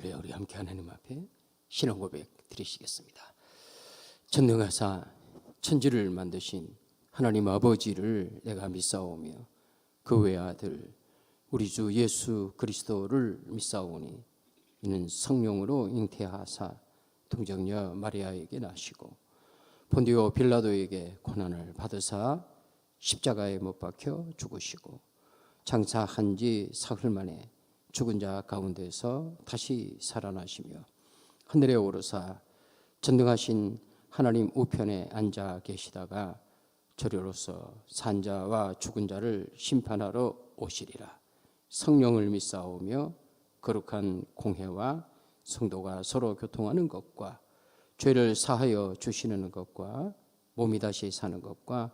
할렐루야. 우리 함께 하나님 앞에 신앙 고백 드리시겠습니다. 전능하사 천지를 만드신 하나님 아버지를 내가 믿사오며 그 외아들 우리 주 예수 그리스도를 믿사오니 이는 성령으로 잉태하사 동정녀 마리아에게 나시고 본디오 빌라도에게 고난을 받으사 십자가에 못 박혀 죽으시고 장사한 지 사흘 만에 죽은 자 가운데서 다시 살아나시며 하늘에 오르사 전능하신 하나님 우편에 앉아 계시다가 저리로서 산 자와 죽은 자를 심판하러 오시리라. 성령을 믿사오며 거룩한 공회와 성도가 서로 교통하는 것과 죄를 사하여 주시는 것과 몸이 다시 사는 것과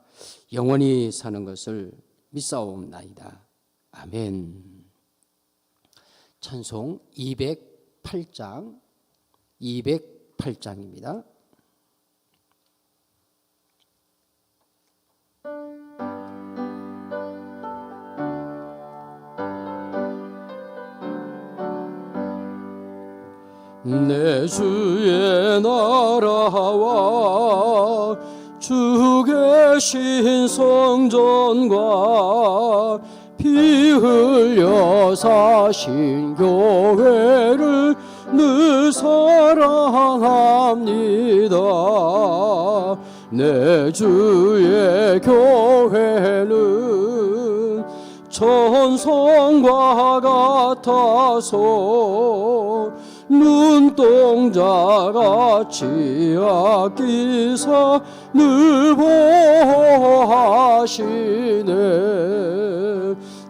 영원히 사는 것을 믿사옵나이다. 아멘. 찬송 208장입니다. 내 주의 나라와 주 계신 성전과 피 흘려 사신 교회를 늘 사랑합니다. 내 주의 교회는 천성과 같아서 눈동자같이 아끼사 늘 보호하시네.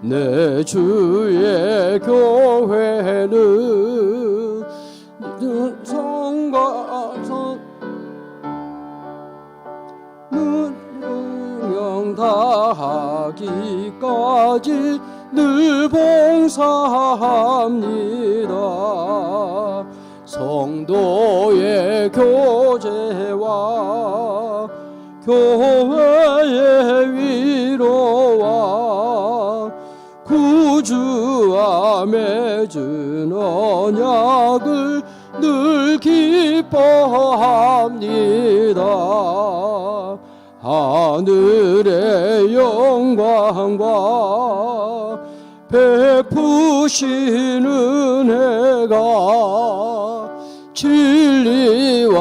내 주의 교회는 성과 능령 다하기까지 늘 봉사합니다. 성도의 교제와 교회의 위로와 구주와 맺은 언약을 늘 기뻐합니다. 하늘의 영광과 베푸신 은혜가 진리와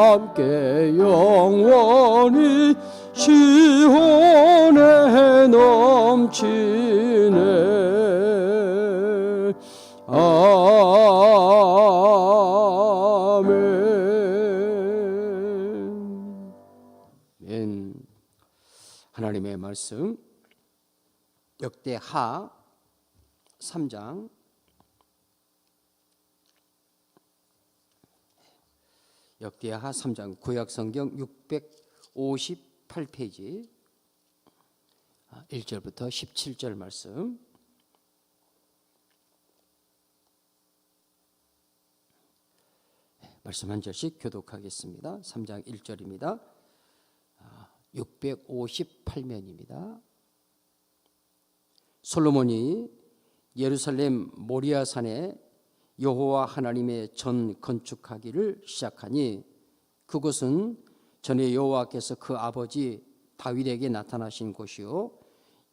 함께 영원히 시온에 넘치네. 아멘. 하나님의 말씀 역대하 3장 역대하 3장 구약성경 658페이지 1절부터 17절 말씀. 말씀 한 절씩 교독하겠습니다. 3장 1절입니다. 658면입니다. 솔로몬이 예루살렘 모리아산에 여호와 하나님의 전 건축하기를 시작하니 그곳은 전에 여호와께서 그 아버지 다윗에게 나타나신 곳이요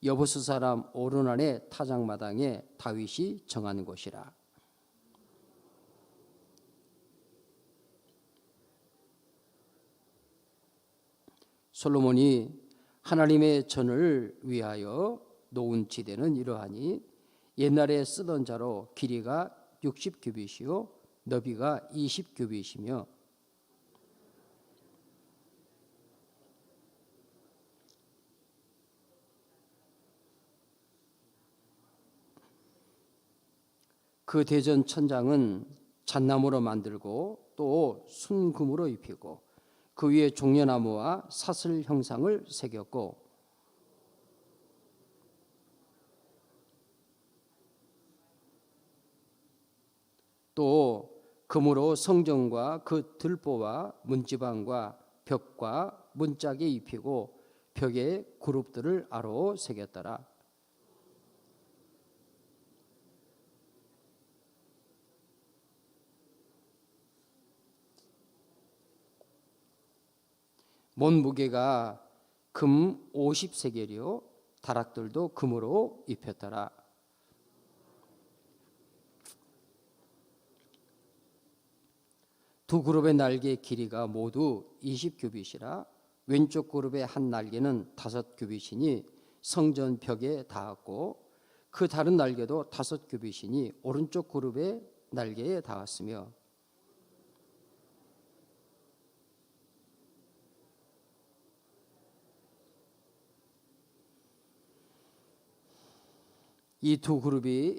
여부스 사람 오르난의 타작마당에 다윗이 정한 곳이라. 솔로몬이 하나님의 전을 위하여 놓은 지대는 이러하니 옛날에 쓰던 자로 길이가 60규빗이요 너비가 20규빗이며 그 대전 천장은 잣나무로 만들고 또 순금으로 입히고 그 위에 종려나무와 사슬 형상을 새겼고 또 금으로 성전과 그 들보와 문지방과 벽과 문짝에 입히고 벽에 그룹들을 아로 새겼더라. 몸무게가 금 50세겔이요 다락들도 금으로 입혔더라. 두 그룹의 날개의 길이가 모두 20규빗이라 왼쪽 그룹의 한 날개는 5규빗이니 성전 벽에 닿았고 그 다른 날개도 5규빗이니 오른쪽 그룹의 날개에 닿았으며 이 두 그룹이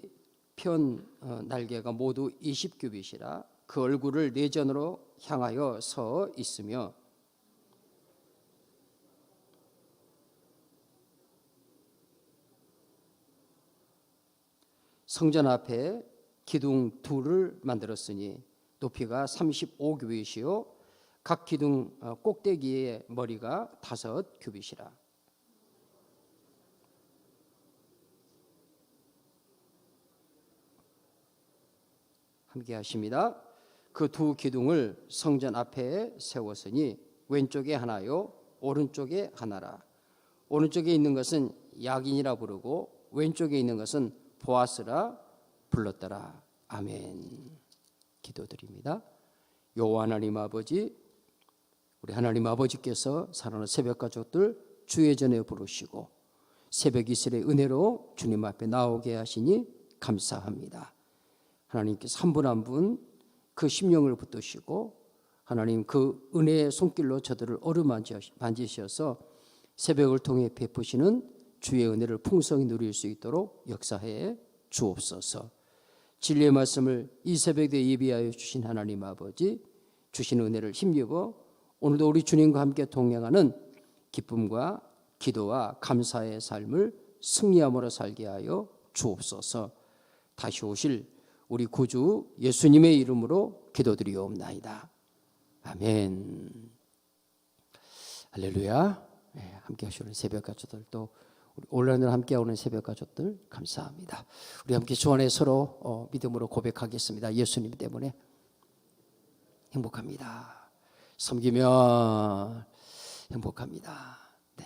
편 날개가 모두 20규빗이라 그 얼굴을 내전으로 향하여 서 있으며 성전 앞에 기둥 둘을 만들었으니 높이가 35규빗이요 각 기둥 꼭대기의 머리가 5규빗이라. 함께 하십니다. 그 두 기둥을 성전 앞에 세웠으니 왼쪽에 하나요 오른쪽에 하나라. 오른쪽에 있는 것은 야긴이라 부르고 왼쪽에 있는 것은 보아스라 불렀더라. 아멘. 기도드립니다. 여호와 하나님 아버지, 우리 하나님 아버지께서 사랑하는 새벽 가족들 주의 전에 부르시고 새벽 이슬의 은혜로 주님 앞에 나오게 하시니 감사합니다. 하나님께서 한 분 한 분 그 심령을 붙드시고 하나님 그 은혜의 손길로 저들을 어루만지셔서 새벽을 통해 베푸시는 주의 은혜를 풍성히 누릴 수 있도록 역사해 주옵소서. 진리의 말씀을 이 새벽에 예비하여 주신 하나님 아버지, 주신 은혜를 힘입어 오늘도 우리 주님과 함께 동행하는 기쁨과 기도와 감사의 삶을 승리함으로 살게 하여 주옵소서. 다시 오실 우리 구주 예수님의 이름으로 기도드리옵나이다. 아멘. 할렐루야. 함께 하시는 새벽 가족들 또 우리 온라인으로 함께 오는 새벽 가족들 감사합니다. 우리 함께 주 안에 서로 믿음으로 고백하겠습니다. 예수님 때문에 행복합니다. 섬기면 행복합니다. 네.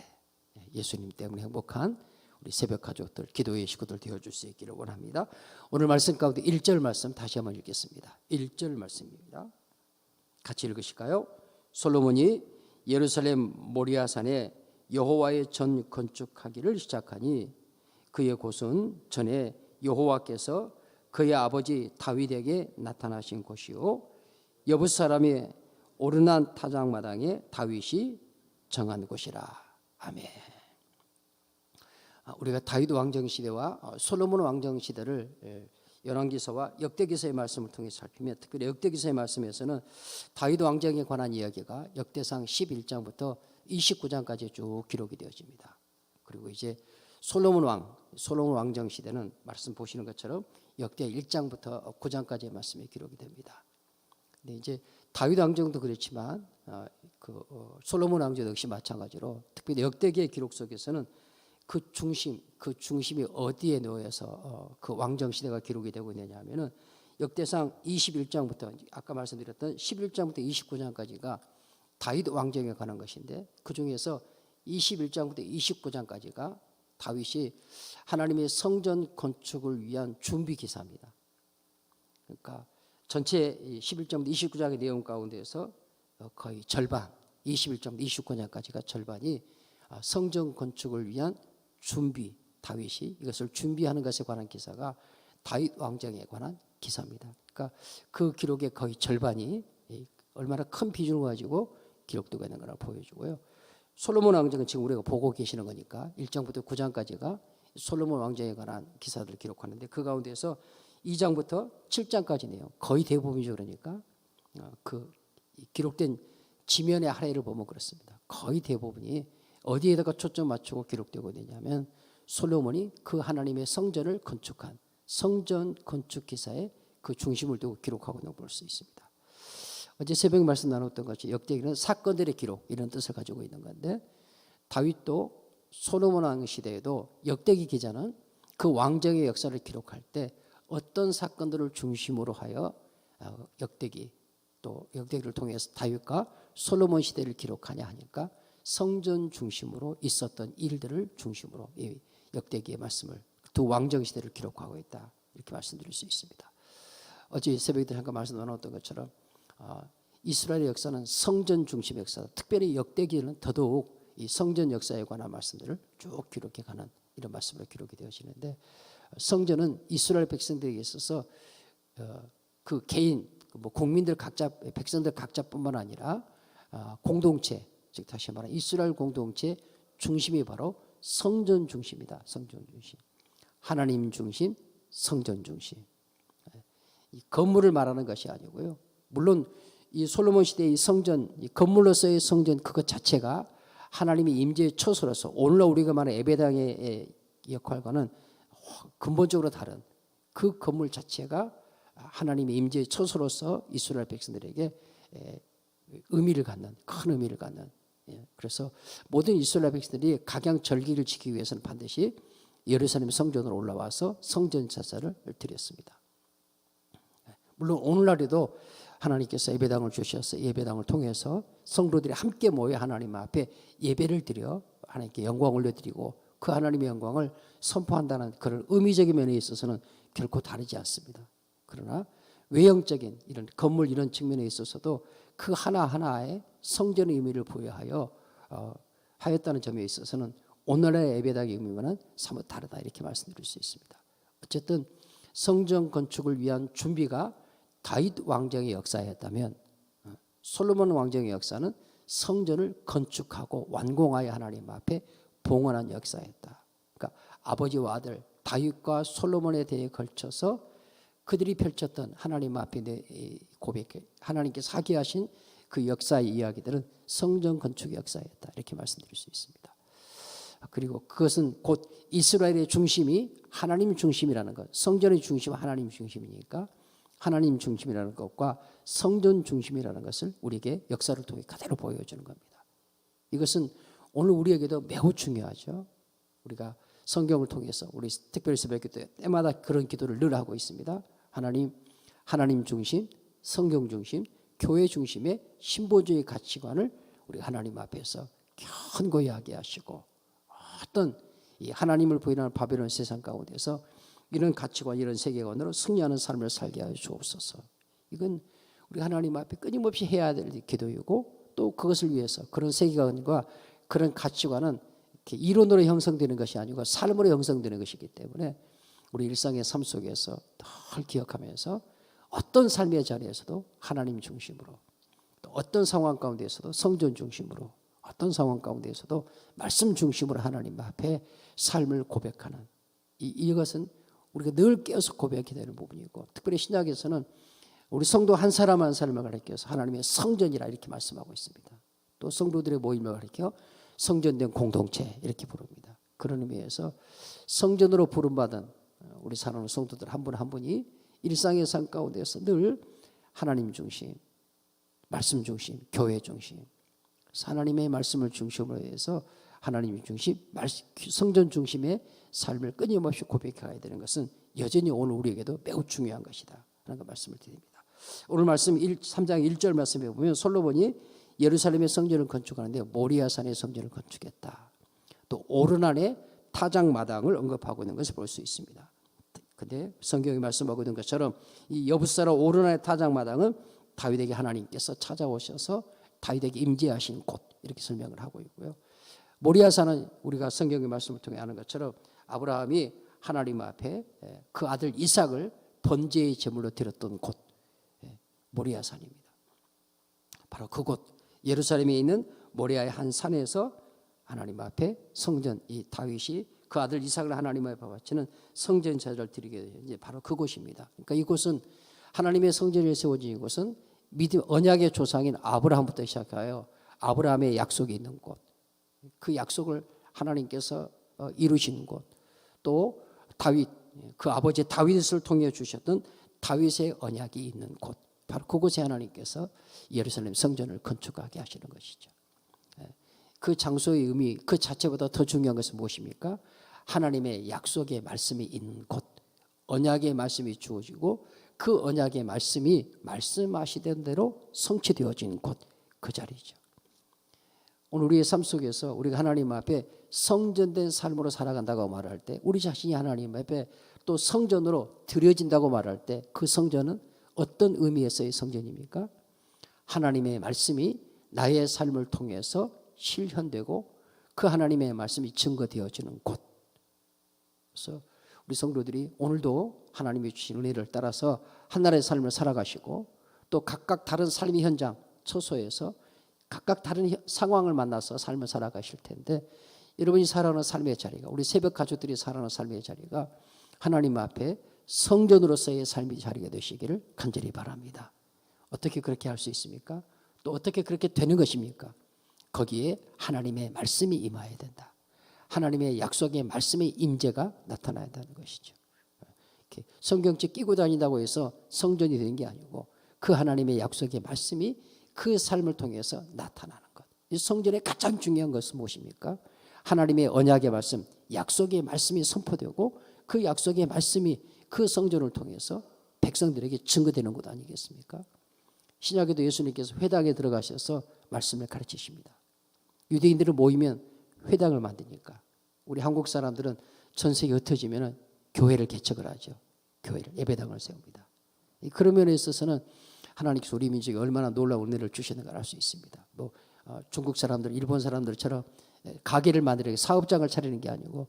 예수님 때문에 행복한 우리 새벽 가족들, 기도의 식구들 되어줄 수 있기를 원합니다. 오늘 말씀 가운데 1절 말씀 다시 한번 읽겠습니다. 1절 말씀입니다. 같이 읽으실까요? 솔로몬이 예루살렘 모리아산에 여호와의 전 건축하기를 시작하니 그의 곳은 전에 여호와께서 그의 아버지 다윗에게 나타나신 곳이요 여붓 사람의 오르난 타작마당에 다윗이 정한 곳이라. 아멘. 우리가 다윗 왕정 시대와 솔로몬 왕정 시대를 열왕기서와 역대기서의 말씀을 통해 살피면 특별히 역대기서의 말씀에서는 다윗 왕정에 관한 이야기가 역대상 11장부터 29장까지 쭉 기록이 되어집니다. 그리고 이제 솔로몬 왕정 시대는 말씀 보시는 것처럼 역대 1장부터 9장까지의 말씀이 기록이 됩니다. 근데 이제 다윗 왕정도 그렇지만 솔로몬 왕정 역시 마찬가지로 특별히 역대기의 기록 속에서는 그 중심이 어디에 놓여서 그 왕정 시대가 기록이 되고 있느냐 하면은 역대상 21장부터 아까 말씀드렸던 11장부터 29장까지가 다윗 왕정에 관한 것인데 그 중에서 21장부터 29장까지가 다윗이 하나님의 성전 건축을 위한 준비 기사입니다. 그러니까 전체 11장부터 29장의 내용 가운데서 거의 절반 21장부터 29장까지가 절반이 성전 건축을 위한 준비, 다윗이 이것을 준비하는 것에 관한 기사가 다윗 왕정에 관한 기사입니다. 그러니까 그 기록의 거의 절반이 얼마나 큰 비중을 가지고 기록되고 있는 걸 보여주고요. 솔로몬 왕정은 지금 우리가 보고 계시는 거니까 1장부터 9장까지가 솔로몬 왕정에 관한 기사들을 기록하는데 그 가운데서 2장부터 7장까지네요. 거의 대부분이죠. 그러니까 그 기록된 지면의 할애를 보면 그렇습니다. 거의 대부분이 어디에다가 초점 맞추고 기록되고 있느냐면 솔로몬이 그 하나님의 성전을 건축한 성전 건축 기사에 그 중심을 두고 기록하고 있는 걸 볼 수 있습니다. 어제 새벽 말씀 나눴던 것이 역대기는 사건들의 기록 이런 뜻을 가지고 있는 건데 다윗도 솔로몬 왕 시대에도 역대기 기자는 그 왕정의 역사를 기록할 때 어떤 사건들을 중심으로 하여 역대기 또 역대기를 통해서 다윗과 솔로몬 시대를 기록하냐 하니까 성전 중심으로 있었던 일들을 중심으로 이 역대기의 말씀을 두 왕정 시대를 기록하고 있다. 이렇게 말씀드릴 수 있습니다. 어제 새벽에 잠깐 말씀 나눴던 것처럼 이스라엘의 역사는 성전 중심의 역사다. 특별히 역대기는 더더욱 이 성전 역사에 관한 말씀들을 쭉 기록해가는 이런 말씀으로 기록이 되어지는데 성전은 이스라엘 백성들에게 있어서 그 개인 뭐 국민들 각자 백성들 각자뿐만 아니라 공동체 즉 다시 말하면 이스라엘 공동체 중심이 바로 성전 중심이다. 성전 중심, 하나님 중심, 성전 중심. 이 건물을 말하는 것이 아니고요. 물론 이 솔로몬 시대의 성전, 이 건물로서의 성전 그것 자체가 하나님의 임재의 처소로서 오늘날 우리가 말하는 예배당의 역할과는 근본적으로 다른 그 건물 자체가 하나님의 임재의 처소로서 이스라엘 백성들에게 의미를 갖는 큰 의미를 갖는 그래서 모든 이스라엘 백성들이 각양절기를 지키기 위해서는 반드시 예루살렘 성전으로 올라와서 성전 제사를 드렸습니다. 물론 오늘날에도 하나님께서 예배당을 주셔서 예배당을 통해서 성도들이 함께 모여 하나님 앞에 예배를 드려 하나님께 영광을 올려드리고 그 하나님의 영광을 선포한다는 그런 의미적인 면에 있어서는 결코 다르지 않습니다. 그러나 외형적인 이런 건물 이런 측면에 있어서도 그 하나하나의 성전의 의미를 부여하여 하였다는 점에 있어서는 오늘날의 예배당의 의미와는 사뭇 다르다 이렇게 말씀드릴 수 있습니다. 어쨌든 성전 건축을 위한 준비가 다윗 왕정의 역사였다면 솔로몬 왕정의 역사는 성전을 건축하고 완공하여 하나님 앞에 봉헌한 역사였다. 그러니까 아버지와 아들 다윗과 솔로몬에 대해 걸쳐서 그들이 펼쳤던 하나님 앞에 고백, 하나님께서 하게 하신 그 역사의 이야기들은 성전 건축의 역사였다. 이렇게 말씀드릴 수 있습니다. 그리고 그것은 곧 이스라엘의 중심이 하나님 중심이라는 것, 성전의 중심은 하나님 중심이니까 하나님 중심이라는 것과 성전 중심이라는 것을 우리에게 역사를 통해 그대로 보여주는 겁니다. 이것은 오늘 우리에게도 매우 중요하죠. 우리가 성경을 통해서 우리 특별히 새벽 기도 때마다 그런 기도를 늘 하고 있습니다. 하나님 중심, 성경 중심, 교회 중심의 신보주의 가치관을 우리 하나님 앞에서 견고히 하게 하시고 어떤 이 하나님을 부인하는 바벨론 세상 가운데서 이런 가치관, 이런 세계관으로 승리하는 삶을 살게 하여 주옵소서. 이건 우리 하나님 앞에 끊임없이 해야 될 기도이고 또 그것을 위해서 그런 세계관과 그런 가치관은 이렇게 이론으로 형성되는 것이 아니고 삶으로 형성되는 것이기 때문에 우리 일상의 삶 속에서 늘 기억하면서 어떤 삶의 자리에서도 하나님 중심으로 또 어떤 상황 가운데에서도 성전 중심으로 어떤 상황 가운데에서도 말씀 중심으로 하나님 앞에 삶을 고백하는 이것은 우리가 늘 깨어서 고백해야 되는 부분이고 특별히 신약에서는 우리 성도 한 사람 한 사람을 가리켜서 하나님의 성전이라 이렇게 말씀하고 있습니다. 또 성도들의 모임을 가리켜 성전된 공동체 이렇게 부릅니다. 그런 의미에서 성전으로 부름받은 우리 사랑하는 성도들 한 분 한 분이 일상의 삶 가운데서 늘 하나님 중심, 말씀 중심, 교회 중심, 하나님의 말씀을 중심으로 해서 하나님 중심, 성전 중심의 삶을 끊임없이 고백해야 되는 것은 여전히 오늘 우리에게도 매우 중요한 것이다 하는 걸 말씀을 드립니다. 오늘 말씀 3장 1절 말씀에 보면 솔로몬이 예루살렘의 성전을 건축하는데 모리아산의 성전을 건축했다. 또 오르난의 타작마당을 언급하고 있는 것을 볼 수 있습니다. 그런데 성경이 말씀하고 있는 것처럼 이 여부사라 오르난의 타작마당은 다윗에게 하나님께서 찾아오셔서 다윗에게 임재하신 곳 이렇게 설명을 하고 있고요. 모리아산은 우리가 성경의 말씀을 통해 아는 것처럼 아브라함이 하나님 앞에 그 아들 이삭을 번제의 제물로 드렸던 곳 모리아산입니다. 바로 그곳 예루살렘에 있는 모리아의 한 산에서 하나님 앞에 성전 이 다윗이 그 아들 이삭을 하나님 앞에 바치는 성전 제사를 드리게 된 바로 그곳입니다. 그러니까 이곳은 하나님의 성전이 세워진 이곳은 믿음 언약의 조상인 아브라함부터 시작하여 아브라함의 약속이 있는 곳, 그 약속을 하나님께서 이루신 곳, 또 다윗 그 아버지 다윗을 통해 주셨던 다윗의 언약이 있는 곳, 바로 그곳에 하나님께서 예루살렘 성전을 건축하게 하시는 것이죠. 그 장소의 의미 그 자체보다 더 중요한 것은 무엇입니까? 하나님의 약속의 말씀이 있는 곳, 언약의 말씀이 주어지고 그 언약의 말씀이 말씀하시던 대로 성취되어진 곳, 그 자리죠. 오늘 우리의 삶 속에서 우리가 하나님 앞에 성전된 삶으로 살아간다고 말할 때, 우리 자신이 하나님 앞에 또 성전으로 드려진다고 말할 때, 그 성전은 어떤 의미에서의 성전입니까? 하나님의 말씀이 나의 삶을 통해서 실현되고 그 하나님의 말씀이 증거되어지는 곳. 그래서 우리 성도들이 오늘도 하나님이 주신 은혜를 따라서 한나라의 삶을 살아가시고 또 각각 다른 삶의 현장, 처소에서 각각 다른 상황을 만나서 삶을 살아가실 텐데, 여러분이 살아가는 삶의 자리가, 우리 새벽 가족들이 살아가는 삶의 자리가 하나님 앞에 성전으로서의 삶의 자리가 되시기를 간절히 바랍니다. 어떻게 그렇게 할 수 있습니까? 또 어떻게 그렇게 되는 것입니까? 거기에 하나님의 말씀이 임해야 된다. 하나님의 약속의 말씀의 임재가 나타나야 한다는 것이죠. 이렇게 성경책 끼고 다닌다고 해서 성전이 되는 게 아니고 그 하나님의 약속의 말씀이 그 삶을 통해서 나타나는 것. 이 성전의 가장 중요한 것은 무엇입니까? 하나님의 언약의 말씀, 약속의 말씀이 선포되고 그 약속의 말씀이 그 성전을 통해서 백성들에게 증거되는 것 아니겠습니까? 신약에도 예수님께서 회당에 들어가셔서 말씀을 가르치십니다. 유대인들은 모이면 회당을 만드니까 우리 한국 사람들은 전 세계 흩어지면 교회를 개척을 하죠. 교회를, 예배당을 세웁니다. 그런 면에 있어서는 하나님께서 우리 민족에 얼마나 놀라운 은혜를 주시는가 알 수 있습니다. 뭐 중국 사람들, 일본 사람들처럼 가게를 만들어 사업장을 차리는 게 아니고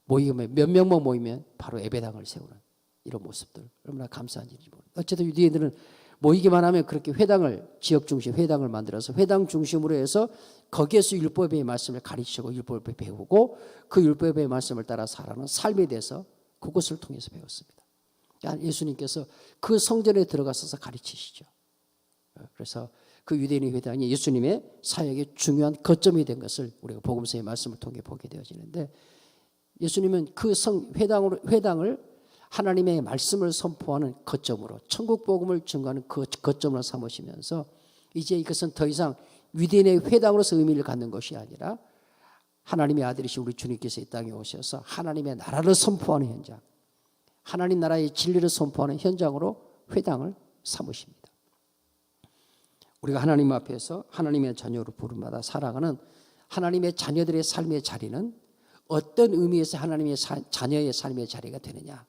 모이면 몇 명만 모이면 바로 예배당을 세우는 이런 모습들 얼마나 감사한지 모릅니다. 어쨌든 유대인들은 모이기만 하면 그렇게 회당을, 지역 중심 회당을 만들어서 회당 중심으로 해서 거기에서 율법의 말씀을 가르치고 율법을 배우고 그 율법의 말씀을 따라 살아가는 삶에 대해서 그것을 통해서 배웠습니다. 예수님께서 그 성전에 들어가서 가르치시죠. 그래서 그 유대인의 회당이 예수님의 사역의 중요한 거점이 된 것을 우리가 복음서의 말씀을 통해 보게 되어지는데, 예수님은 그 회당을 하나님의 말씀을 선포하는 거점으로, 천국 복음을 증거하는 그 거점으로 삼으시면서 이제 이것은 더 이상 유대인의 회당으로서 의미를 갖는 것이 아니라 하나님의 아들이신 우리 주님께서 이 땅에 오셔서 하나님의 나라를 선포하는 현장, 하나님 나라의 진리를 선포하는 현장으로 회당을 삼으십니다. 우리가 하나님 앞에서 하나님의 자녀로 부름받아 살아가는 하나님의 자녀들의 삶의 자리는 어떤 의미에서 하나님의 자녀의 삶의 자리가 되느냐.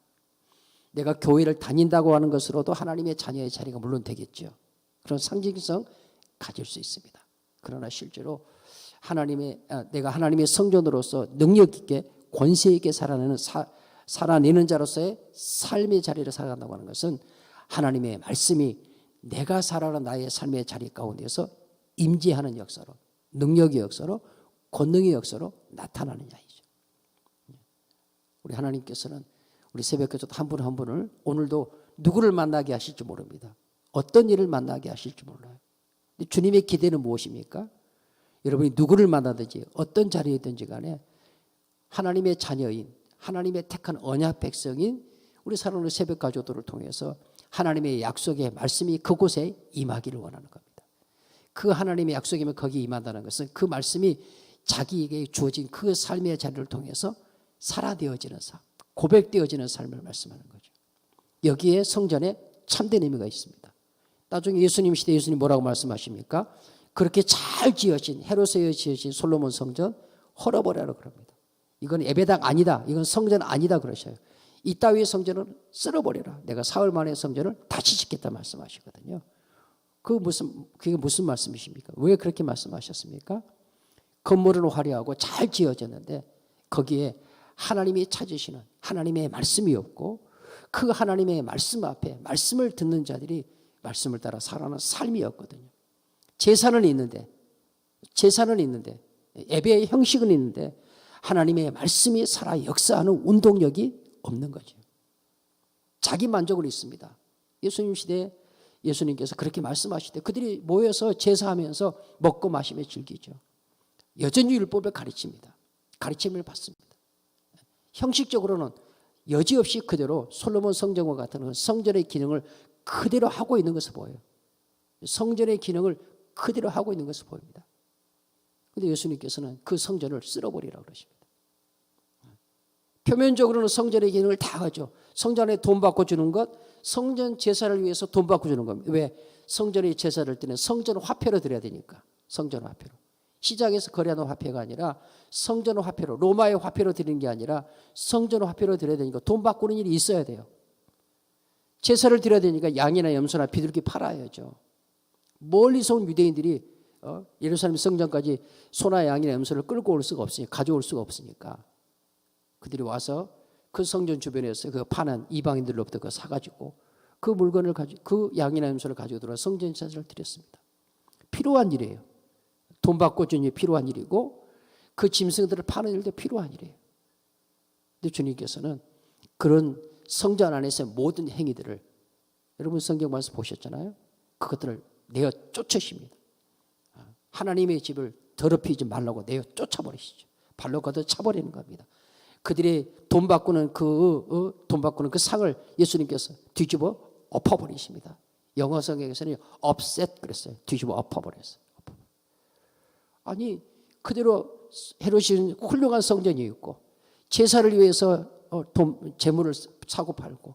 내가 교회를 다닌다고 하는 것으로도 하나님의 자녀의 자리가 물론 되겠죠. 그런 상징성 가질 수 있습니다. 그러나 실제로 내가 하나님의 성전으로서 능력 있게 권세 있게 살아내는 자로서의 삶의 자리를 살아간다고 하는 것은 하나님의 말씀이 내가 살아가는 나의 삶의 자리 가운데서 임재하는 역사로, 능력의 역사로, 권능의 역사로 나타나는 자이죠. 우리 하나님께서는 우리 새벽교조 한 분 한 분을 오늘도 누구를 만나게 하실지 모릅니다. 어떤 일을 만나게 하실지 몰라요. 근데 주님의 기대는 무엇입니까? 여러분이 누구를 만나든지 어떤 자리에 있든지 간에 하나님의 자녀인, 하나님의 택한 언약 백성인 우리 사랑하는 새벽 가족들을 통해서 하나님의 약속의 말씀이 그곳에 임하기를 원하는 겁니다. 그 하나님의 약속이면 거기에 임한다는 것은 그 말씀이 자기에게 주어진 그 삶의 자리를 통해서 살아되어지는 삶, 고백되어지는 삶을 말씀하는 거죠. 여기에 성전에 참된 의미가 있습니다. 나중에 예수님 시대 예수님 뭐라고 말씀하십니까? 그렇게 잘 지어진, 헤롯에 지어진 솔로몬 성전 헐어버려라 그럽니다. 이건 예배당 아니다, 이건 성전 아니다 그러셔요. 이 따위의 성전은 쓸어버려라. 내가 사흘 만에 성전을 다시 짓겠다 말씀하시거든요. 그게 무슨 말씀이십니까? 왜 그렇게 말씀하셨습니까? 건물은 화려하고 잘 지어졌는데 거기에 하나님이 찾으시는 하나님의 말씀이 없고 그 하나님의 말씀 앞에 말씀을 듣는 자들이 말씀을 따라 살아가는 삶이었거든요. 제사는 있는데 예배의 형식은 있는데 하나님의 말씀이 살아 역사하는 운동력이 없는 거죠. 자기 만족은 있습니다. 예수님 시대에 예수님께서 그렇게 말씀하실 때 그들이 모여서 제사하면서 먹고 마시며 즐기죠. 여전히 율법을 가르칩니다. 가르침을 받습니다. 형식적으로는 여지없이 그대로 솔로몬 성전과 같은 성전의 기능을 그대로 하고 있는 것을 보여요. 성전의 기능을 그대로 하고 있는 것을 보입니다. 그런데 예수님께서는 그 성전을 쓸어버리라고 그러십니다. 표면적으로는 성전의 기능을 다 하죠. 성전에 돈 받고 주는 것, 성전 제사를 위해서 돈 받고 주는 겁니다. 왜? 성전의 제사를 때는 성전 화폐로 드려야 되니까. 성전 화폐로. 시장에서 거래하는 화폐가 아니라 성전 화폐로, 로마의 화폐로 드리는 게 아니라 성전 화폐로 드려야 되니까 돈 바꾸는 일이 있어야 돼요. 제사를 드려야 되니까 양이나 염소나 비둘기 팔아야죠. 멀리서 온 유대인들이 예루살렘 성전까지 소나 양이나 염소를 끌고 올 수가 없으니까, 가져올 수가 없으니까 그들이 와서 그 성전 주변에서 그 파는 이방인들로부터 그거 사가지고 그 물건을 가지고 그 양이나 염소를 가지고 들어와 성전 제사를 드렸습니다. 필요한 일이에요. 돈 받고 주는 게 필요한 일이고 그 짐승들을 파는 일도 필요한 일이에요. 근데 주님께서는 그런 성전 안에서의 모든 행위들을, 여러분 성경 말씀 보셨잖아요. 그것들을 내어 쫓으십니다. 하나님의 집을 더럽히지 말라고 내어 쫓아버리시죠. 발로 걷어 차버리는 겁니다. 그들이 돈 바꾸는 그 상을 예수님께서 뒤집어 엎어버리십니다. 영어 성경에서는 upset 그랬어요. 뒤집어 엎어버렸어요. 아니 그대로 헤롯이 훌륭한 성전이 있고 제사를 위해서 재물을 사고 팔고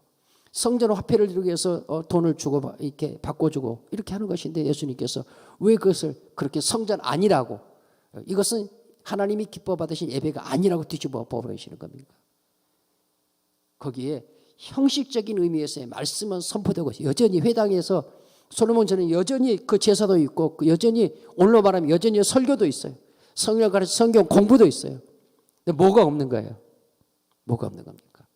성전 화폐를 드리기 위해서 돈을 주고 이렇게 바꿔주고 이렇게 하는 것인데 예수님께서 왜 그것을 그렇게 성전 아니라고, 이것은 하나님이 기뻐 받으신 예배가 아니라고 뒤집어 엎어버리시는 겁니까? 거기에 형식적인 의미에서의 말씀은 선포되고 여전히 회당에서 솔로몬 전에 여전히 그 제사도 있고 여전히 오늘로 말하면 여전히 설교도 있어요. 성경 가르쳐 성경 공부도 있어요. 근데 뭐가 없는 거예요? 뭐가 없는 겁니까?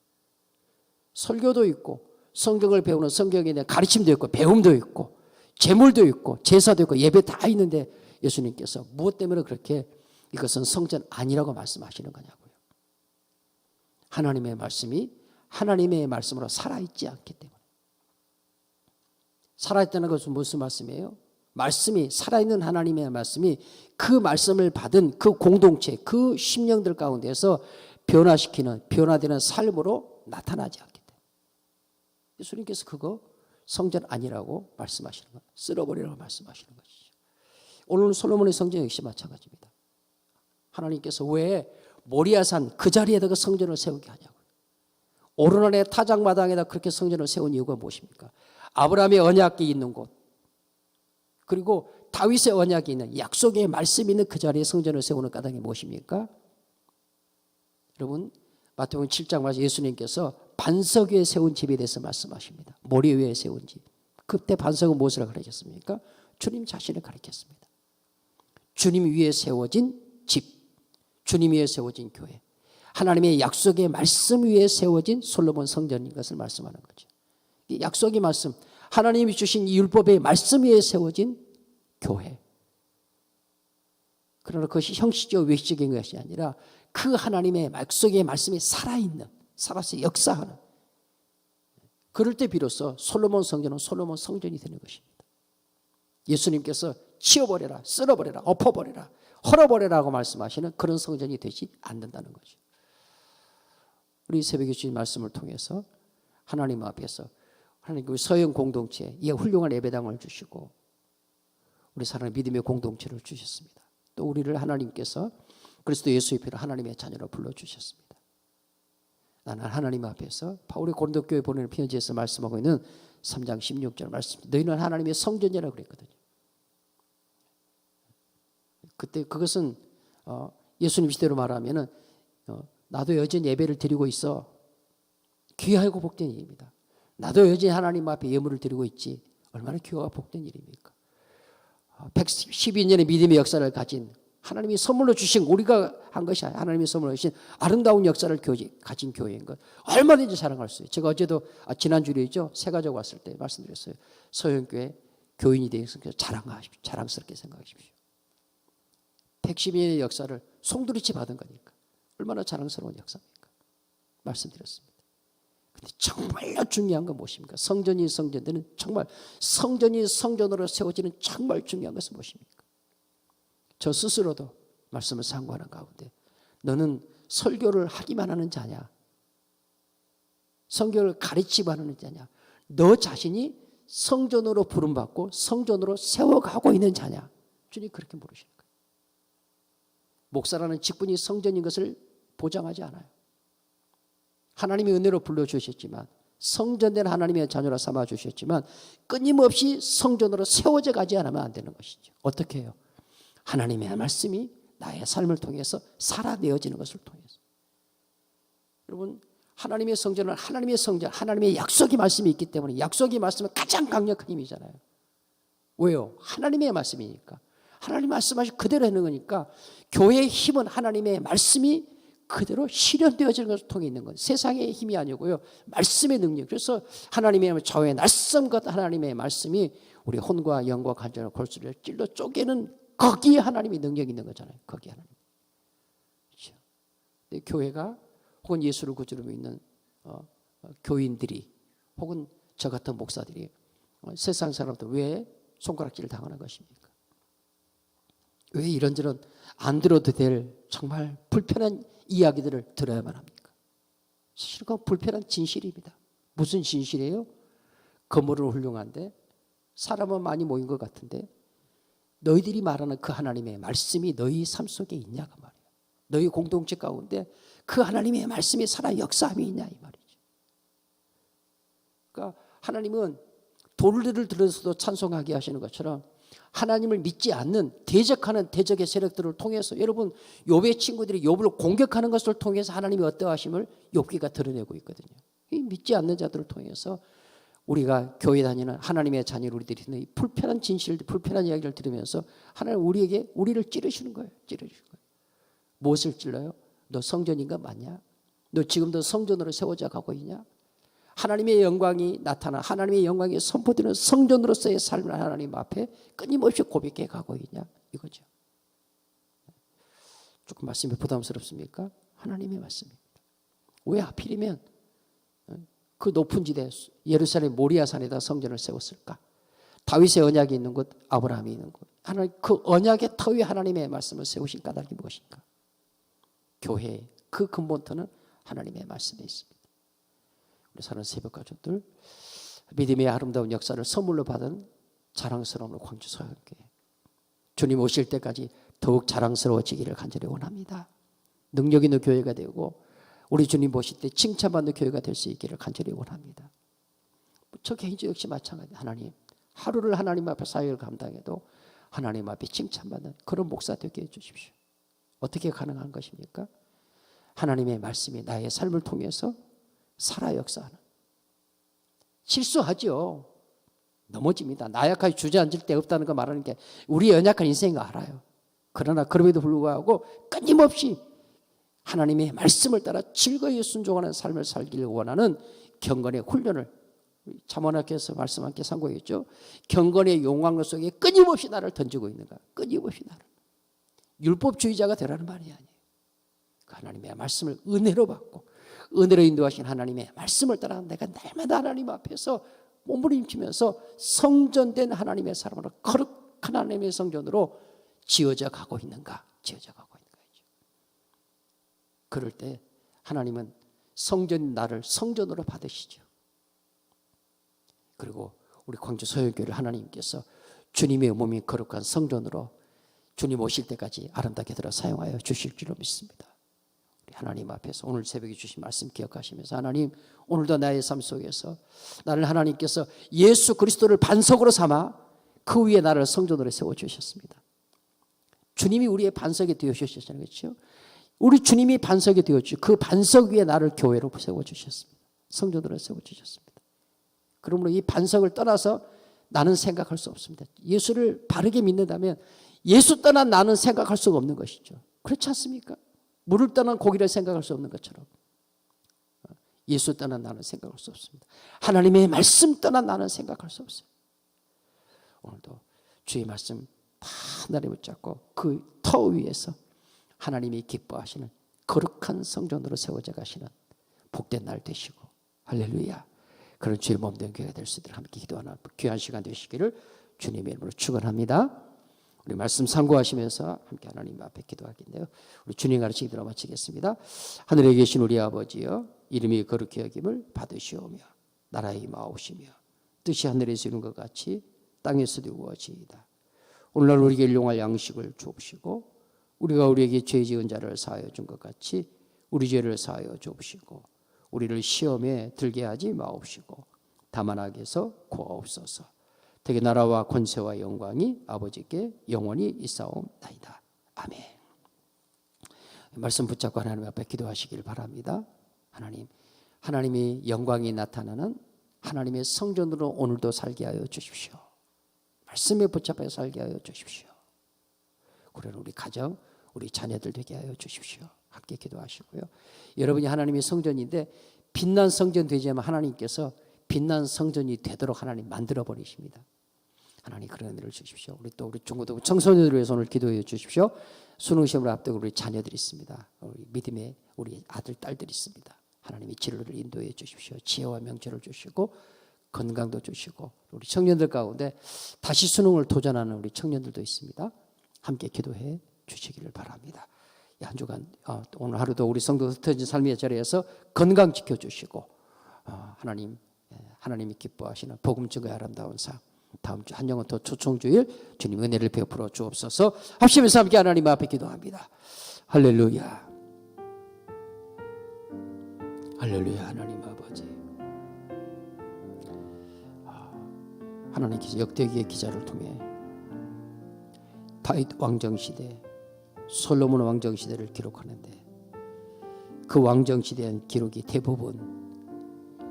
설교도 있고 성경을 배우는 성경에 대한 가르침도 있고 배움도 있고 제물도 있고 제사도 있고 예배 다 있는데 예수님께서 무엇 때문에 그렇게 이것은 성전 아니라고 말씀하시는 거냐고요. 하나님의 말씀이 하나님의 말씀으로 살아있지 않기 때문에. 살아있다는 것은 무슨 말씀이에요? 말씀이, 살아있는 하나님의 말씀이 그 말씀을 받은 그 공동체, 그 심령들 가운데서 변화되는 삶으로 나타나지 않기 때문에. 예수님께서 그거 성전 아니라고 말씀하시는 거예요. 쓸어버리라고 말씀하시는 것이죠. 오늘 솔로몬의 성전 역시 마찬가지입니다. 하나님께서 왜 모리아산 그 자리에다가 성전을 세우게 하냐고요. 오르난의 타작마당에다 그렇게 성전을 세운 이유가 무엇입니까? 아브라함의 언약이 있는 곳, 그리고 다윗의 언약이 있는 약속의 말씀이 있는 그 자리에 성전을 세우는 까닭이 무엇입니까? 여러분 마태복음 7장 말씀 예수님께서 반석 위에 세운 집에 대해서 말씀하십니다. 모래 위에 세운 집. 그때 반석은 무엇을 가르쳤습니까? 주님 자신을 가르쳤습니다. 주님 위에 세워진 집, 주님 위에 세워진 교회, 하나님의 약속의 말씀 위에 세워진 솔로몬 성전인 것을 말씀하는 거죠. 이 약속의 말씀, 하나님이 주신 이 율법의 말씀 위에 세워진 교회. 그러나 그것이 형식적 외식적인 것이 아니라 그 하나님의 약속의 말씀이 살아있는, 살아서 역사하는, 그럴 때 비로소 솔로몬 성전은 솔로몬 성전이 되는 것입니다. 예수님께서 치워버려라, 쓸어버려라, 엎어버려라, 헐어버려라고 말씀하시는 그런 성전이 되지 않는다는 거죠. 우리 새벽에 주신 말씀을 통해서 하나님 앞에서 하나님 그 서영 공동체, 이 훌륭한 예배당을 주시고 우리 사랑의 믿음의 공동체를 주셨습니다. 또 우리를 하나님께서 그리스도 예수의 피로 하나님의 자녀로 불러주셨습니다. 나는 하나님 앞에서 바울이 고린도 교회 보내는 편지에서 말씀하고 있는 3장 16절 말씀, 너희는 하나님의 성전이라고 그랬거든요. 그때 그것은 예수님 시대로 말하면은 나도 여전히 예배를 드리고 있어. 귀하고 복된 일입니다. 나도 여전히 하나님 앞에 예물을 드리고 있지. 얼마나 귀하고 복된 일입니까? 112년의 믿음의 역사를 가진 하나님이 선물로 주신, 우리가 한 것이 하나님이 선물로 주신 아름다운 역사를 가진 교회인 것 얼마든지 자랑할 수 있어요. 제가 어제도 지난주에죠, 새가족 왔을 때 말씀드렸어요. 서영교회 교인이 되어서 자랑하십시오. 자랑스럽게 생각하십시오. 112년의 역사를 송두리째 받은 거니까 얼마나 자랑스러운 역사입니까? 말씀드렸습니다. 근데 정말로 중요한 건 무엇입니까? 성전이 성전되는, 정말 성전이 성전으로 세워지는 정말 중요한 것은 무엇입니까? 저 스스로도 말씀을 상고하는 가운데 너는 설교를 하기만 하는 자냐? 성경을 가르치기만 하는 자냐? 너 자신이 성전으로 부름받고 성전으로 세워가고 있는 자냐? 주님 그렇게 물으시는 거예요. 목사라는 직분이 성전인 것을 보장하지 않아요. 하나님의 은혜로 불러주셨지만 성전된 하나님의 자녀라 삼아주셨지만 끊임없이 성전으로 세워져 가지 않으면 안 되는 것이죠. 어떻게 해요? 하나님의 말씀이 나의 삶을 통해서 살아내어지는 것을 통해서. 여러분, 하나님의 성전은 하나님의 성전, 하나님의 약속의 말씀이 있기 때문에 약속의 말씀은 가장 강력한 힘이잖아요. 왜요? 하나님의 말씀이니까. 하나님 말씀하신 그대로 하는 거니까 교회의 힘은 하나님의 말씀이 그대로 실현되어지는 것을 통해 있는 거예요. 세상의 힘이 아니고요. 말씀의 능력. 그래서 하나님의 저의 날쌘 것 하나님의 말씀이 우리 혼과 영과 간절한 골수를 찔러 쪼개는 거기에 하나님의 능력이 있는 거잖아요. 거기에 하나님. 그렇죠? 근데 교회가 혹은 예수를 구주로 믿는 교인들이 혹은 저 같은 목사들이 세상 사람들 왜 손가락질을 당하는 것입니까? 왜 이런저런 안 들어도 될 정말 불편한 이야기들을 들어야만 합니까? 사실 그건 불편한 진실입니다. 무슨 진실이에요? 건물은 훌륭한데 사람은 많이 모인 것 같은데 너희들이 말하는 그 하나님의 말씀이 너희 삶 속에 있냐가 말이에요. 너희 공동체 가운데 그 하나님의 말씀이 살아 역사함이 있냐 이 말이죠. 그러니까 하나님은 돌들을 들어서도 찬송하게 하시는 것처럼 하나님을 믿지 않는 대적하는 대적의 세력들을 통해서 여러분 욥의 친구들이 욥을 공격하는 것을 통해서 하나님이 어떠하심을 욥기가 드러내고 있거든요. 이 믿지 않는 자들을 통해서 우리가 교회 다니는 하나님의 자녀 우리들이 있는 이 불편한 진실, 불편한 이야기를 들으면서 하나님 우리를 찌르시는 거예요. 찌르시는 거예요. 무엇을 찔러요? 너 성전인가 맞냐? 너 지금도 성전으로 세워져 가고 있냐? 하나님의 영광이 나타나 하나님의 영광이 선포되는 성전으로서의 삶을 하나님 앞에 끊임없이 고백해 가고 있냐? 이거죠. 조금 말씀이 부담스럽습니까? 하나님의 말씀입니다. 왜 하필이면 그 높은 지대 예루살렘 모리아산에다 성전을 세웠을까? 다윗의 언약이 있는 곳, 아브라함이 있는 곳. 하나님 그 언약의 터 위에 하나님의 말씀을 세우신 까닭이 무엇인가? 교회의 그 근본터는 하나님의 말씀에 있습니다. 우리 사는 새벽 가족들 믿음의 아름다운 역사를 선물로 받은 자랑스러운 광주 서영교회 주님 오실 때까지 더욱 자랑스러워지기를 간절히 원합니다. 능력 있는 교회가 되고 우리 주님 보실 때 칭찬받는 교회가 될 수 있기를 간절히 원합니다. 저 개인적 역시 마찬가지. 하나님 하루를 하나님 앞에 사역을 감당해도 하나님 앞에 칭찬받는 그런 목사 되게 해주십시오. 어떻게 가능한 것입니까? 하나님의 말씀이 나의 삶을 통해서 살아 역사하는. 실수하죠. 넘어집니다. 나약하게 주저앉을 데 없다는 거 말하는 게 우리 연약한 인생인 거 알아요. 그러나 그럼에도 불구하고 끊임없이 하나님의 말씀을 따라 즐거이 순종하는 삶을 살기를 원하는 경건의 훈련을 잠언학에서 말씀한 게 상고했죠. 경건의 용광로 속에 끊임없이 나를 던지고 있는가. 끊임없이 나를. 율법주의자가 되라는 말이 아니에요. 하나님의 말씀을 은혜로 받고 은혜로 인도하신 하나님의 말씀을 따라 내가 날마다 하나님 앞에서 몸부림치면서 성전된 하나님의 사람으로 거룩한 하나님의 성전으로 지어져 가고 있는가. 지어져 가고 있는가. 그럴 때 하나님은 성전 나를 성전으로 받으시죠. 그리고 우리 광주 서영교회를 하나님께서 주님의 몸이 거룩한 성전으로 주님 오실 때까지 아름답게 들어 사용하여 주실 줄로 믿습니다. 우리 하나님 앞에서 오늘 새벽에 주신 말씀 기억하시면서 하나님 오늘도 나의 삶 속에서 나를 하나님께서 예수 그리스도를 반석으로 삼아 그 위에 나를 성전으로 세워주셨습니다. 주님이 우리의 반석이 되어주셨잖아요. 그렇죠? 우리 주님이 반석이 되었죠. 그 반석 위에 나를 교회로 세워주셨습니다. 성전으로 세워주셨습니다. 그러므로 이 반석을 떠나서 나는 생각할 수 없습니다. 예수를 바르게 믿는다면 예수 떠난 나는 생각할 수가 없는 것이죠. 그렇지 않습니까? 물을 떠난 고기를 생각할 수 없는 것처럼 예수 떠난 나는 생각할 수 없습니다. 하나님의 말씀 떠난 나는 생각할 수 없어요. 오늘도 주의 말씀 단단히 붙잡고 그 터 위에서 하나님이 기뻐하시는 거룩한 성전으로 세워져 가시는 복된 날 되시고 할렐루야. 그런 주의 몸된 교회가 될 수 있도록 함께 기도하는 귀한 시간 되시기를 주님의 이름으로 축원합니다. 우리 말씀 상고하시면서 함께 하나님 앞에 기도하겠는데요. 우리 주님 가르치기 들어 마치겠습니다. 하늘에 계신 우리 아버지여 이름이 거룩히 여김을 받으시오며 나라의 임하옵시며 뜻이 하늘에서 이룬 것 같이 땅에서도 이루어지이다. 오늘날 우리에게 일용할 양식을 주옵시고 우리가 우리에게 죄 지은 자를 사하여 준 것 같이 우리 죄를 사하여 주옵시고 우리를 시험에 들게 하지 마옵시고 다만 악에서 구하옵소서. 되게 나라와 권세와 영광이 아버지께 영원히 있사옵나이다. 아멘. 말씀 붙잡고 하나님 앞에 기도하시길 바랍니다. 하나님이 영광이 나타나는 하나님의 성전으로 오늘도 살게 하여 주십시오. 말씀에 붙잡혀 살게 하여 주십시오. 그러나 우리 가정, 우리 자녀들 되게 하여 주십시오. 함께 기도하시고요. 여러분이 하나님의 성전인데 빛난 성전 되지 않으면 하나님께서 빛난 성전이 되도록 하나님 만들어 버리십니다. 하나님 그런 은혜를 주십시오. 우리 중고등 청소년들을 위해서 오늘 기도해 주십시오. 수능 시험을 앞두고 우리 자녀들이 있습니다. 우리 믿음의 우리 아들 딸들이 있습니다. 하나님이 진로를 인도해 주십시오. 지혜와 명철을 주시고 건강도 주시고 우리 청년들 가운데 다시 수능을 도전하는 우리 청년들도 있습니다. 함께 기도해 주시기를 바랍니다. 한 주간 오늘 하루도 우리 성도 흩어진 삶의 자리에서 건강 지켜주시고 하나님이 기뻐하시는 복음 증거의 아름다운 삶 다음 주 한 영혼 더 초청주일 주님 은혜를 베풀어 주옵소서. 합심해서 함께 하나님 앞에 기도합니다. 할렐루야. 할렐루야. 하나님 아버지, 하나님께서 역대기의 기자를 통해 다윗 왕정시대, 솔로몬 왕정시대를 기록하는데 그 왕정시대의 기록이 대부분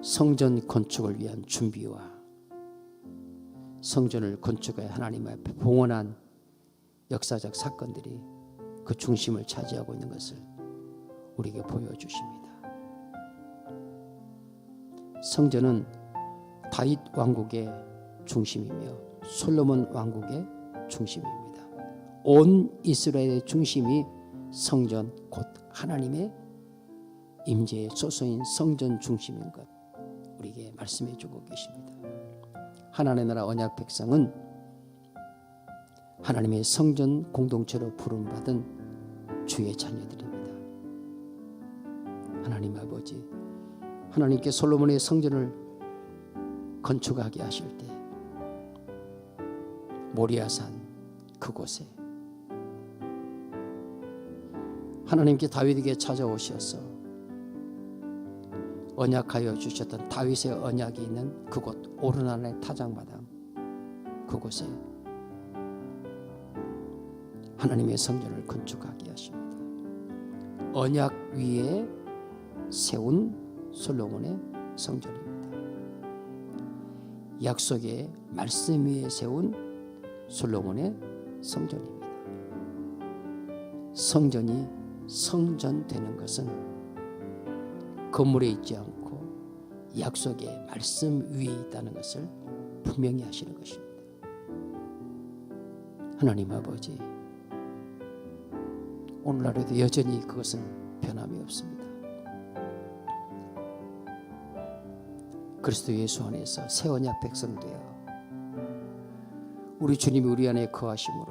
성전 건축을 위한 준비와 성전을 건축해 하나님 앞에 봉헌한 역사적 사건들이 그 중심을 차지하고 있는 것을 우리에게 보여주십니다. 성전은 다윗 왕국의 중심이며 솔로몬 왕국의 중심입니다. 온 이스라엘의 중심이 성전 곧 하나님의 임재의 소소인 성전 중심인 것 우리에게 말씀해 주고 계십니다. 하나님의 나라 언약 백성은 하나님의 성전 공동체로 부름받은 주의 자녀들입니다. 하나님 아버지, 하나님께 솔로몬의 성전을 건축하게 하실 때 모리아산 그곳에 하나님께 다윗에게 찾아오셔서 언약하여 주셨던 다윗의 언약이 있는 그곳 오르난의 타작마당 그곳에 하나님의 성전을 건축하게 하십니다. 언약 위에 세운 솔로몬의 성전입니다. 약속의 말씀 위에 세운 솔로몬의 성전입니다. 성전이 성전되는 것은 건물에 있지 않고 약속의 말씀 위에 있다는 것을 분명히 하시는 것입니다. 하나님 아버지, 오늘날에도 여전히 그것은 변함이 없습니다. 그리스도 예수 안에서 새 언약 백성 되어 우리 주님이 우리 안에 거하심으로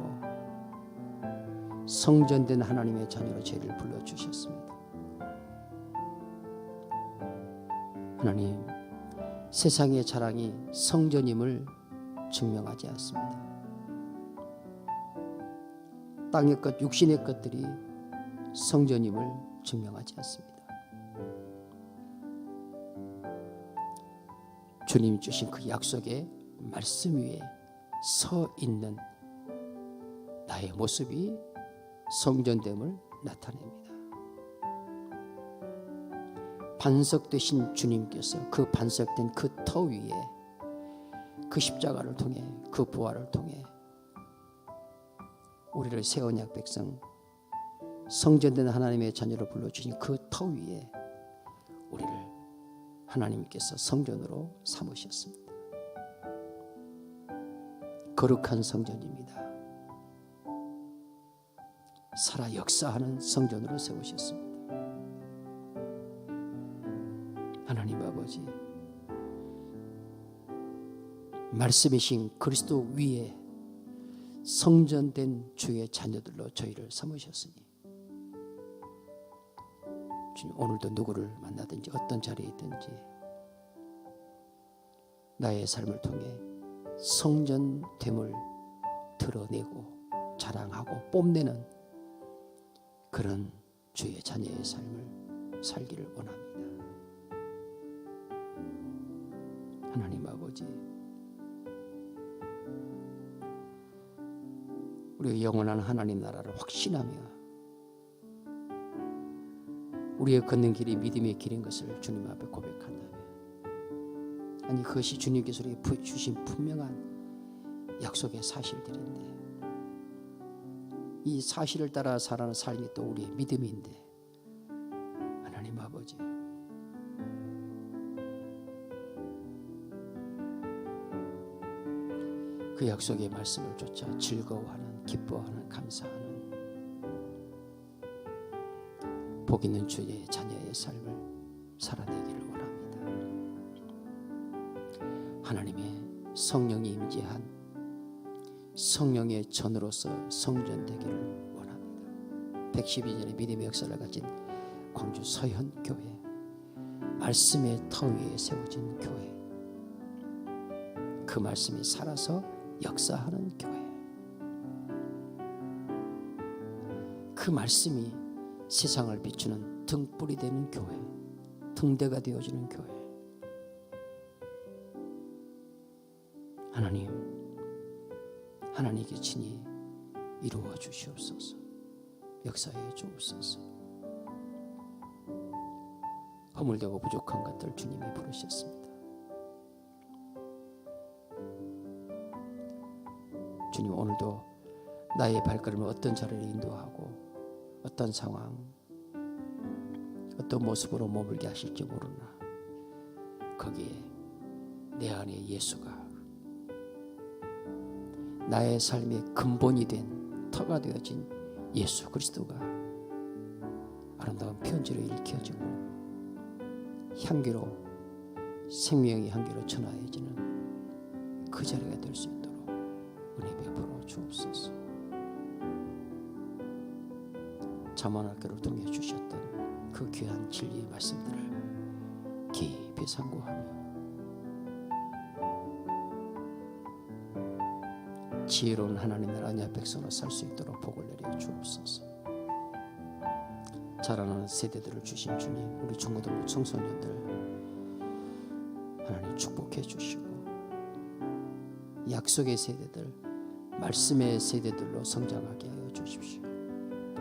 성전된 하나님의 자녀로 저희를 불러주셨습니다. 하나님, 세상의 자랑이 성전임을 증명하지 않습니다. 땅의 것, 육신의 것들이 성전임을 증명하지 않습니다. 주님이 주신 그 약속의 말씀 위에 서 있는 나의 모습이 성전됨을 나타냅니다. 반석되신 주님께서 그 반석된 그 터 위에 그 십자가를 통해 그 부활을 통해 우리를 새 언약 백성 성전된 하나님의 자녀로 불러주신 그 터 위에 우리를 하나님께서 성전으로 삼으셨습니다. 거룩한 성전입니다. 살아 역사하는 성전으로 세우셨습니다. 하나님 아버지, 말씀이신 그리스도 위에 성전된 주의 자녀들로 저희를 삼으셨으니 주님, 오늘도 누구를 만나든지 어떤 자리에 있든지 나의 삶을 통해 성전됨을 드러내고 자랑하고 뽐내는 그런 주의 자녀의 삶을 살기를 원합니다. 하나님 아버지, 우리의 영원한 하나님 나라를 확신하며 우리의 걷는 길이 믿음의 길인 것을 주님 앞에 고백한다면, 아니 그것이 주님께서 우리에게 주신 분명한 약속의 사실들인데, 이 사실을 따라 살아가는 삶이 또 우리의 믿음인데, 하나님 아버지, 그 약속의 말씀을 쫓아 즐거워하는, 기뻐하는, 감사하는 복 있는 주의 자녀의 삶을 살아내기를 원합니다. 하나님의 성령이 임재한 성령의 전으로서 성전되기를 원합니다. 112년의 믿음의 역사를 가진 광주 서현교회, 말씀의 터 위에 세워진 교회, 그 말씀이 살아서 역사하는 교회, 그 말씀이 세상을 비추는 등불이 되는 교회, 등대가 되어지는 교회. 하나님, 하나님께 친히 이루어 주시옵소서. 역사해 주옵소서. 허물되고 부족한 것들 주님이 부르셨습니다. 주님, 오늘도 나의 발걸음을 어떤 자리를 인도하고 어떤 상황, 어떤 모습으로 머물게 하실지 모르나 거기에 내 안에 예수가, 나의 삶의 근본이 된 터가 되어진 예수 그리스도가 아름다운 편지로 읽혀지고 향기로, 생명의 향기로 전하여지는 그 자리가 될 수 있도록 은혜 베풀어 주옵소서. 잠언학교를 통해 주셨던 그 귀한 진리의 말씀들을 깊이 상고하며 지혜로운 하나님 나라 언약 백성으로 살 수 있도록 복을 내려 주옵소서. 자라나는 세대들을 주신 주님, 우리 중고등부 청소년들 하나님 축복해 주시고, 약속의 세대들, 말씀의 세대들로 성장하게 하여 주십시오.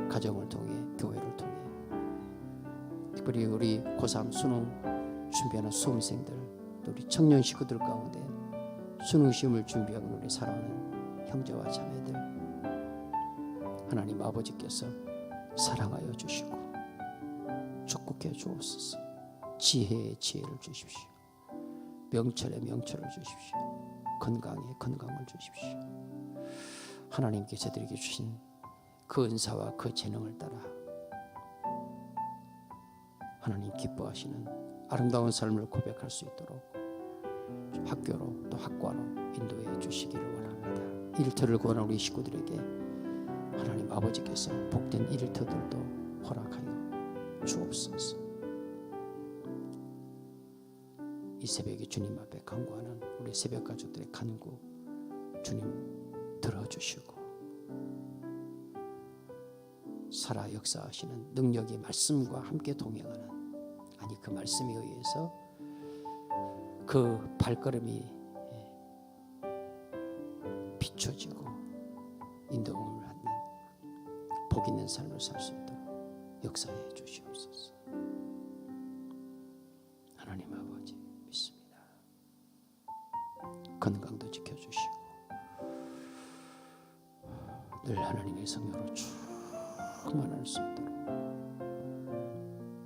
가정을 통해, 교회를 통해, 특별히 우리 고3 수능 준비하는 수험생들, 또 우리 청년 식구들 가운데 수능 시험을 준비하고 우리 사랑하는 형제와 자매들, 하나님 아버지께서 사랑하여 주시고 축복해 주옵소서. 지혜의 지혜를 주십시오. 명철의 명철을 주십시오. 건강에 건강을 주십시오. 하나님께 저들에게 주신 그 은사와 그 재능을 따라 하나님 기뻐하시는 아름다운 삶을 고백할 수 있도록 학교로 또 학과로 인도해 주시기를 원합니다. 일터를 구하는 우리 식구들에게 하나님 아버지께서 복된 일터들도 허락하여 주옵소서. 이 새벽에 주님 앞에 간구하는 우리 새벽 가족들의 간구 주님 들어주시고, 살아 역사하시는 능력의 말씀과 함께 동행하는, 아니 그 말씀에 의해서 그 발걸음이 비춰지고 인도함을 받는 복 있는 삶을 살 수 있도록 역사해 주시옵소서. 하나님 아버지 믿습니다. 건강도 지켜주시고 늘 하나님의 성령으로 충만할 수 있도록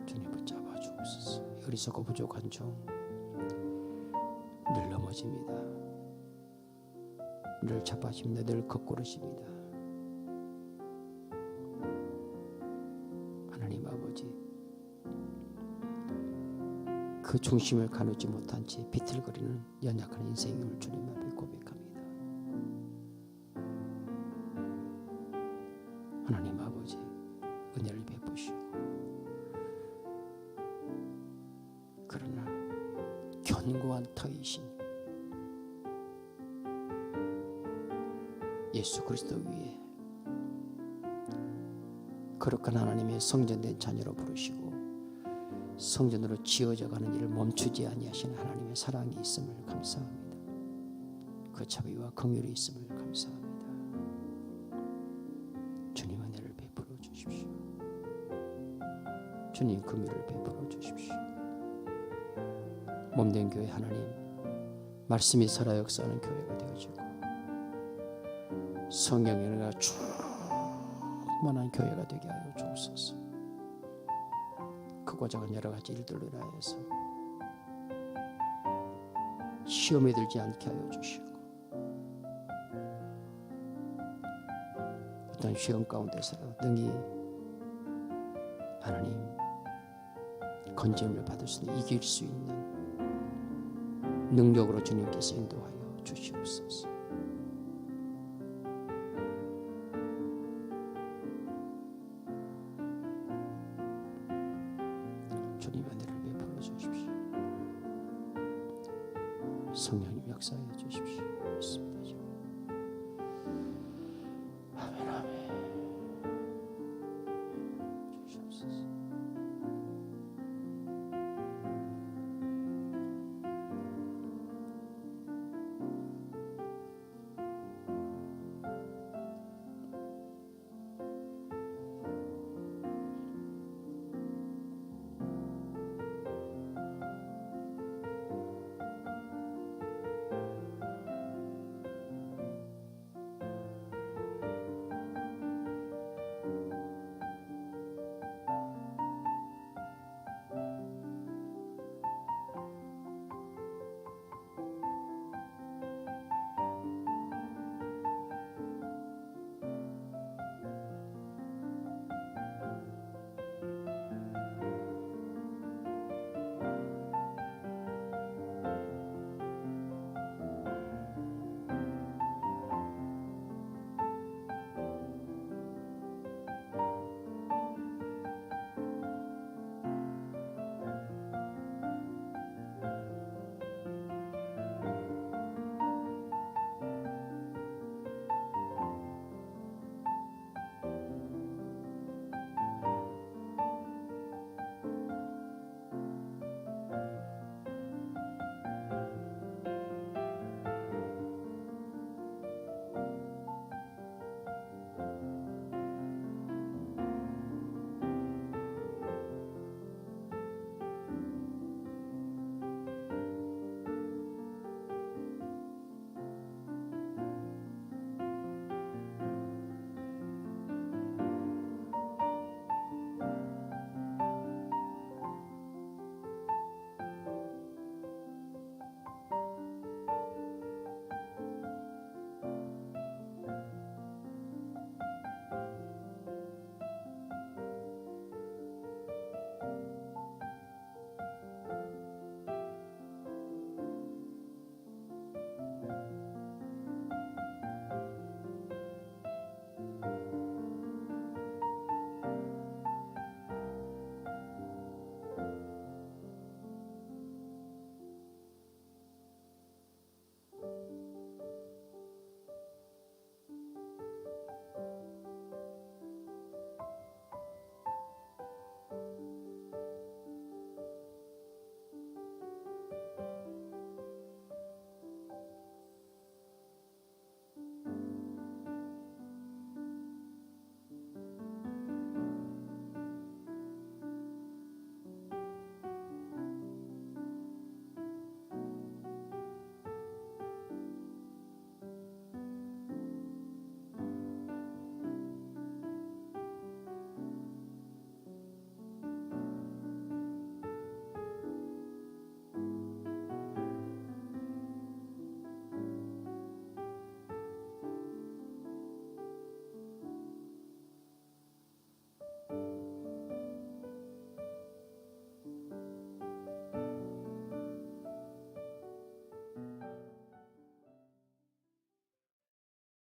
주님 붙잡아 주옵소서. 어리석고 부족한 종 늘 넘어집니다. 늘 자빠집니다. 늘 걷고르십니다. 하나님 아버지, 그 중심을 가누지 못한 채 비틀거리는 연약한 인생을 주님 앞에 고백합니다. 하나님 아버지, 은혜를 베푸시고, 그러나 견고한 터이신 예수 그리스도 위에 거룩한 하나님의 성전된 자녀로 부르시고 성전으로 지어져 가는 일을 멈추지 아니하시는 하나님의 사랑이 있음을 감사합니다. 그 자비와 긍휼이 있음을 감사합니다. 주님 은혜를 베풀어 주십시오. 주님 긍휼을 베풀어 주십시오. 몸된 교회 하나님, 말씀이 살아 역사하는 교회가 되어지고 성령의 은혜가 충만한 교회가 되게 하여 주옵소서. 크고 작은 여러 가지 일들로 인하여서 시험에 들지 않게 하여 주시고, 어떤 시험 가운데서 능히 하나님 건짐을 받을 수 있는, 이길 수 있는 능력으로 주님께서 인도하여 주시옵소서. 주님 은혜를 베풀어 주십시오. 성령님 역사해 주십시오. 있습니다.